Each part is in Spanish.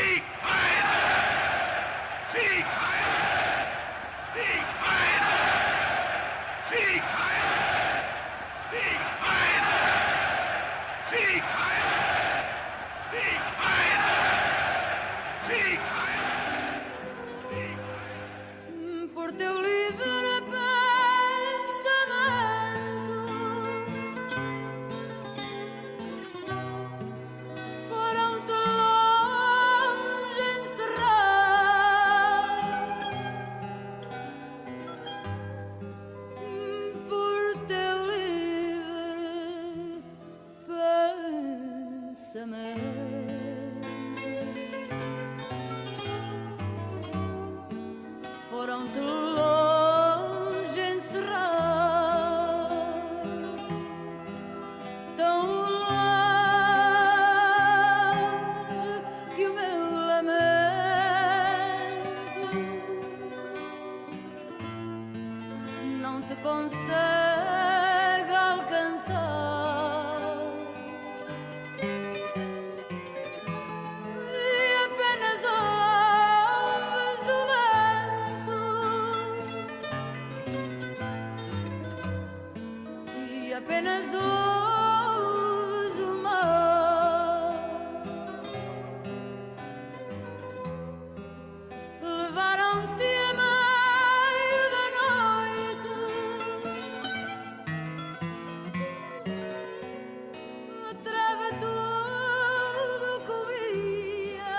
Sieg heil! Sieg heil! Sieg heil! Sieg heil! Sieg heil! Sieg heil! Sieg heil! Sieg heil! Por teu livre pensamento foram-te longe encerrar. Por teu livre pensamento foram-te longe encerrar, tão longe que o meu lamento não te consegue alcançar. E apenas ouves o vento, e apenas ouves o mar. Levaram-te a meio da noite, a treva tudo cobria.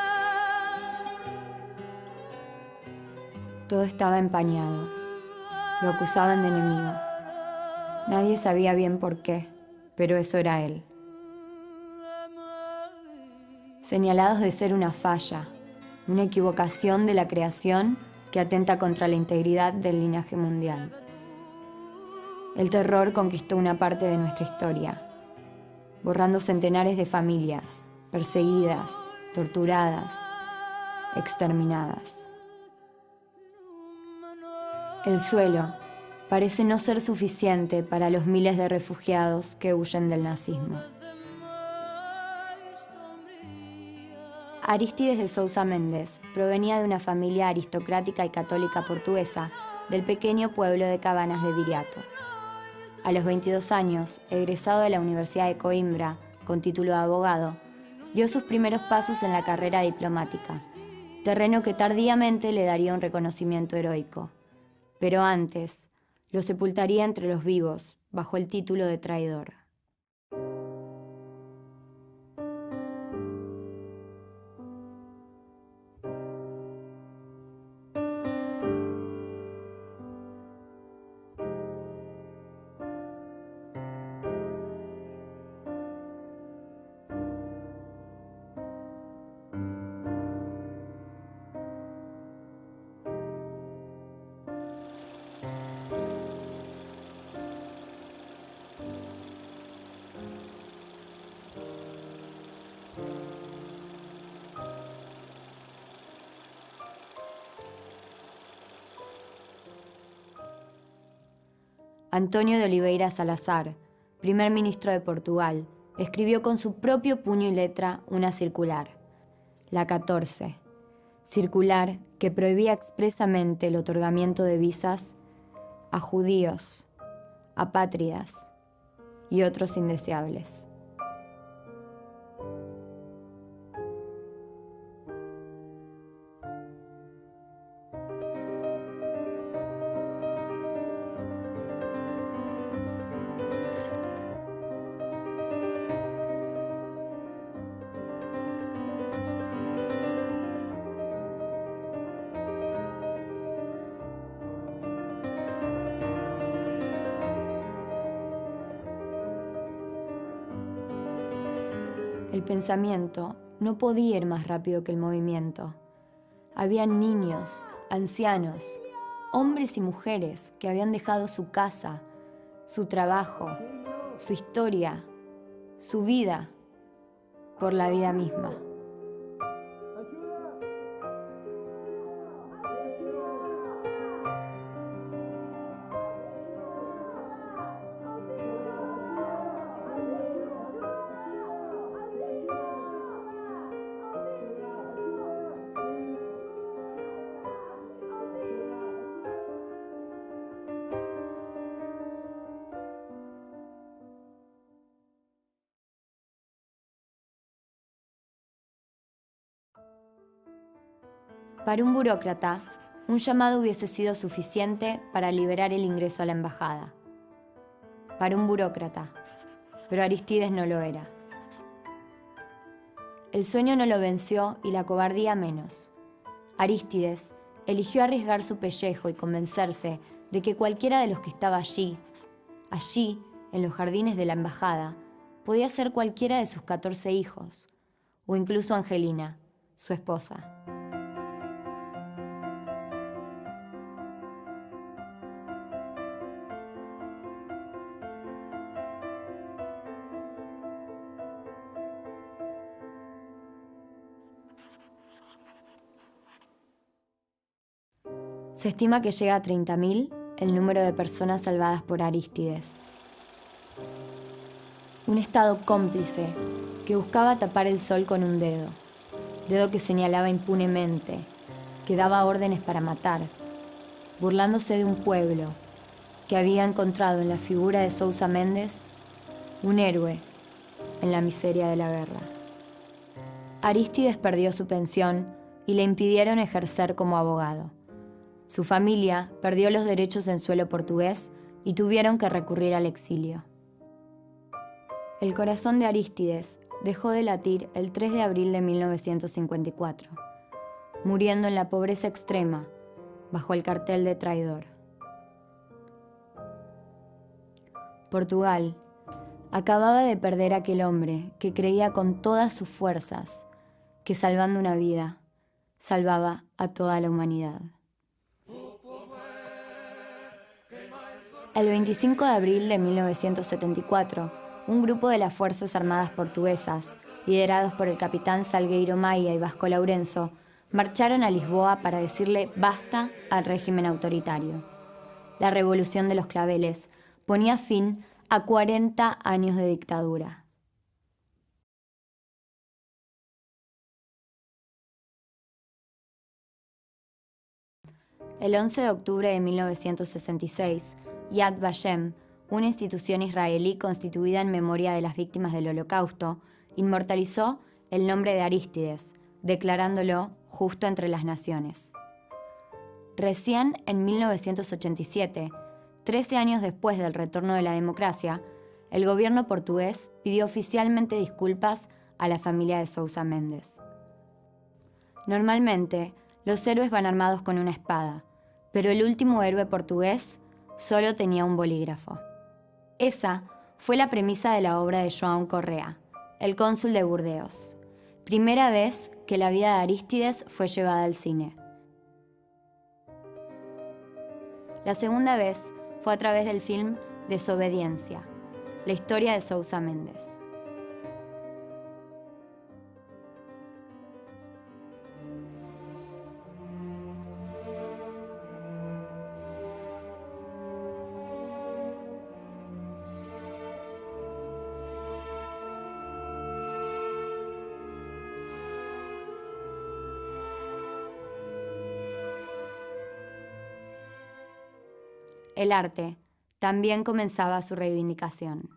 Todo estaba empañado. Lo acusaban de enemigo. Nadie sabía bien por qué, pero eso era él. Señalados de ser una falla, una equivocación de la creación que atenta contra la integridad del linaje mundial. El terror conquistó una parte de nuestra historia, borrando centenares de familias, perseguidas, torturadas, exterminadas. El suelo parece no ser suficiente para los miles de refugiados que huyen del nazismo. Aristides de Sousa Mendes provenía de una familia aristocrática y católica portuguesa del pequeño pueblo de Cabanas de Viriato. A los 22 años, egresado de la Universidad de Coimbra con título de abogado, dio sus primeros pasos en la carrera diplomática, terreno que tardíamente le daría un reconocimiento heroico. Pero antes, lo sepultaría entre los vivos, bajo el título de traidor. Antonio de Oliveira Salazar, primer ministro de Portugal, escribió con su propio puño y letra una circular, la 14, circular que prohibía expresamente el otorgamiento de visas a judíos, apátridas y otros indeseables. El pensamiento no podía ir más rápido que el movimiento. Habían niños, ancianos, hombres y mujeres que habían dejado su casa, su trabajo, su historia, su vida, por la vida misma. Para un burócrata, un llamado hubiese sido suficiente para liberar el ingreso a la embajada. Para un burócrata, pero Arístides no lo era. El sueño no lo venció y la cobardía menos. Arístides eligió arriesgar su pellejo y convencerse de que cualquiera de los que estaba allí, en los jardines de la embajada, podía ser cualquiera de sus 14 hijos, o incluso Angelina, su esposa. Se estima que llega a 30.000 el número de personas salvadas por Arístides. Un estado cómplice que buscaba tapar el sol con un dedo que señalaba impunemente, que daba órdenes para matar, burlándose de un pueblo que había encontrado en la figura de Sousa Mendes un héroe en la miseria de la guerra. Arístides perdió su pensión y le impidieron ejercer como abogado. Su familia perdió los derechos en suelo portugués y tuvieron que recurrir al exilio. El corazón de Arístides dejó de latir el 3 de abril de 1954, muriendo en la pobreza extrema bajo el cartel de traidor. Portugal acababa de perder a aquel hombre que creía con todas sus fuerzas que salvando una vida, salvaba a toda la humanidad. El 25 de abril de 1974, un grupo de las Fuerzas Armadas portuguesas, liderados por el capitán Salgueiro Maia y Vasco Lourenço, marcharon a Lisboa para decirle basta al régimen autoritario. La Revolución de los Claveles ponía fin a 40 años de dictadura. El 11 de octubre de 1966, Yad Vashem, una institución israelí constituida en memoria de las víctimas del Holocausto, inmortalizó el nombre de Arístides, declarándolo justo entre las naciones. Recién en 1987, 13 años después del retorno de la democracia, el gobierno portugués pidió oficialmente disculpas a la familia de Sousa Mendes. Normalmente, los héroes van armados con una espada, pero el último héroe portugués solo tenía un bolígrafo. Esa fue la premisa de la obra de João Correa, el cónsul de Burdeos. Primera vez que la vida de Arístides fue llevada al cine. La segunda vez fue a través del film Desobediencia, la historia de Sousa Mendes. El arte también comenzaba su reivindicación.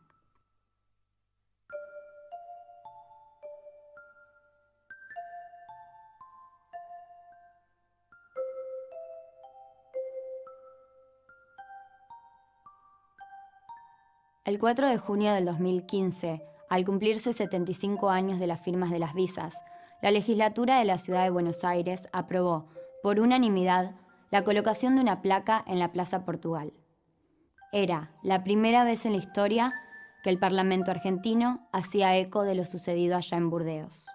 El 4 de junio del 2015, al cumplirse 75 años de las firmas de las visas, la legislatura de la ciudad de Buenos Aires aprobó, por unanimidad, la colocación de una placa en la Plaza Portugal. Era la primera vez en la historia que el Parlamento argentino hacía eco de lo sucedido allá en Burdeos.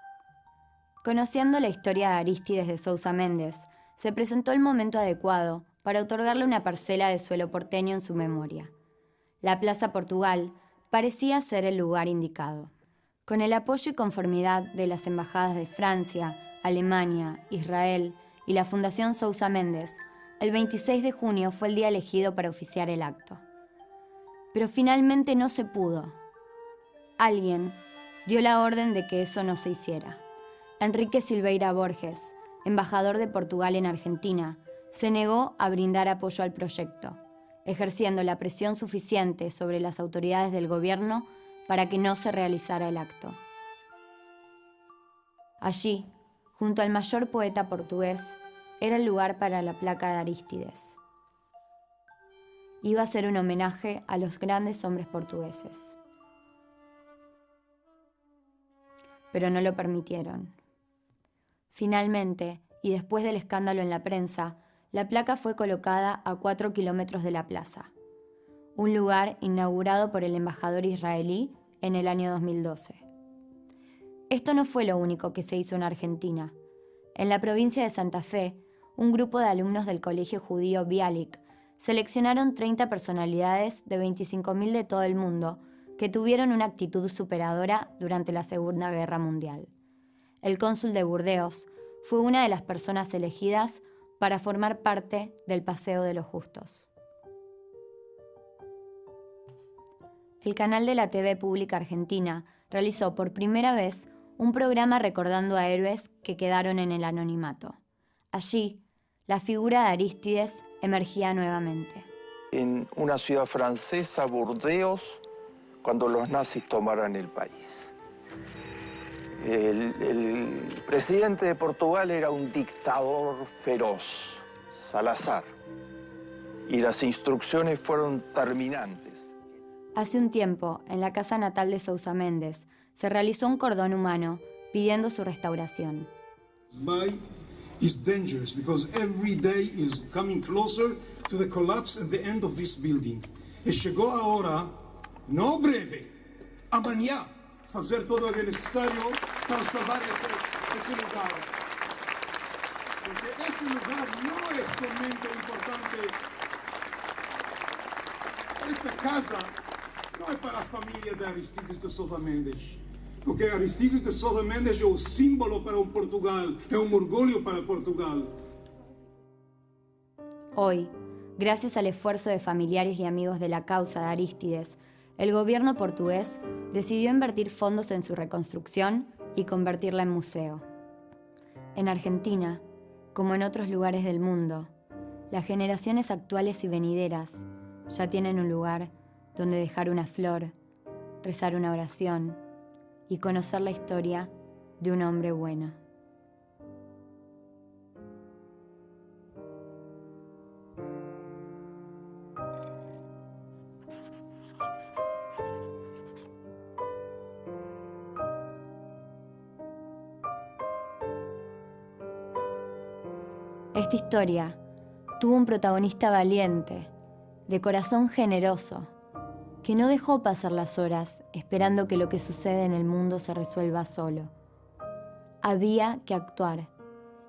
Conociendo la historia de Arístides de Sousa Mendes, se presentó el momento adecuado para otorgarle una parcela de suelo porteño en su memoria. La Plaza Portugal parecía ser el lugar indicado. Con el apoyo y conformidad de las embajadas de Francia, Alemania, Israel y la Fundación Sousa Mendes, el 26 de junio fue el día elegido para oficiar el acto. Pero finalmente no se pudo. Alguien dio la orden de que eso no se hiciera. Enrique Silveira Borges, embajador de Portugal en Argentina, se negó a brindar apoyo al proyecto, ejerciendo la presión suficiente sobre las autoridades del gobierno para que no se realizara el acto. Allí, junto al mayor poeta portugués, era el lugar para la placa de Arístides. Iba a ser un homenaje a los grandes hombres portugueses. Pero no lo permitieron. Finalmente, y después del escándalo en la prensa, la placa fue colocada a 4 kilómetros de la plaza, un lugar inaugurado por el embajador israelí en el año 2012. Esto no fue lo único que se hizo en Argentina. En la provincia de Santa Fe, un grupo de alumnos del colegio judío Bialik seleccionaron 30 personalidades de 25.000 de todo el mundo que tuvieron una actitud superadora durante la Segunda Guerra Mundial. El cónsul de Burdeos fue una de las personas elegidas para formar parte del Paseo de los Justos. El canal de la TV Pública Argentina realizó por primera vez un programa recordando a héroes que quedaron en el anonimato. Allí, la figura de Arístides emergía nuevamente. En una ciudad francesa, Burdeos, cuando los nazis tomaran el país. El presidente de Portugal era un dictador feroz, Salazar, y las instrucciones fueron terminantes. Hace un tiempo, en la casa natal de Sousa Mendes, se realizó un cordón humano pidiendo su restauración. Is dangerous because every day is coming closer to the collapse and the end of this building. E chegou a hora, no breve, amanhã, fazer todo o necessário para salvar esse lugar. Porque esse lugar não é somente importante. Esta casa não é para a família de Aristides de Sousa Mendes. Porque Aristides de Sousa Mendes é um símbolo para o Portugal, é um orgulho para Portugal. Hoy, gracias al esfuerzo de familiares y amigos de la causa de Arístides, el gobierno portugués decidió invertir fondos en su reconstrucción y convertirla en museo. En Argentina, como en otros lugares del mundo, las generaciones actuales y venideras ya tienen un lugar donde dejar una flor, rezar una oración y conocer la historia de un hombre bueno. Esta historia tuvo un protagonista valiente, de corazón generoso, que no dejó pasar las horas esperando que lo que sucede en el mundo se resuelva solo. Había que actuar,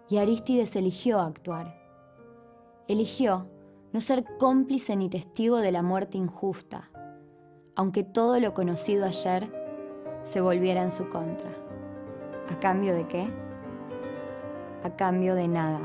y Arístides eligió actuar. Eligió no ser cómplice ni testigo de la muerte injusta, aunque todo lo conocido ayer se volviera en su contra. ¿A cambio de qué? A cambio de nada.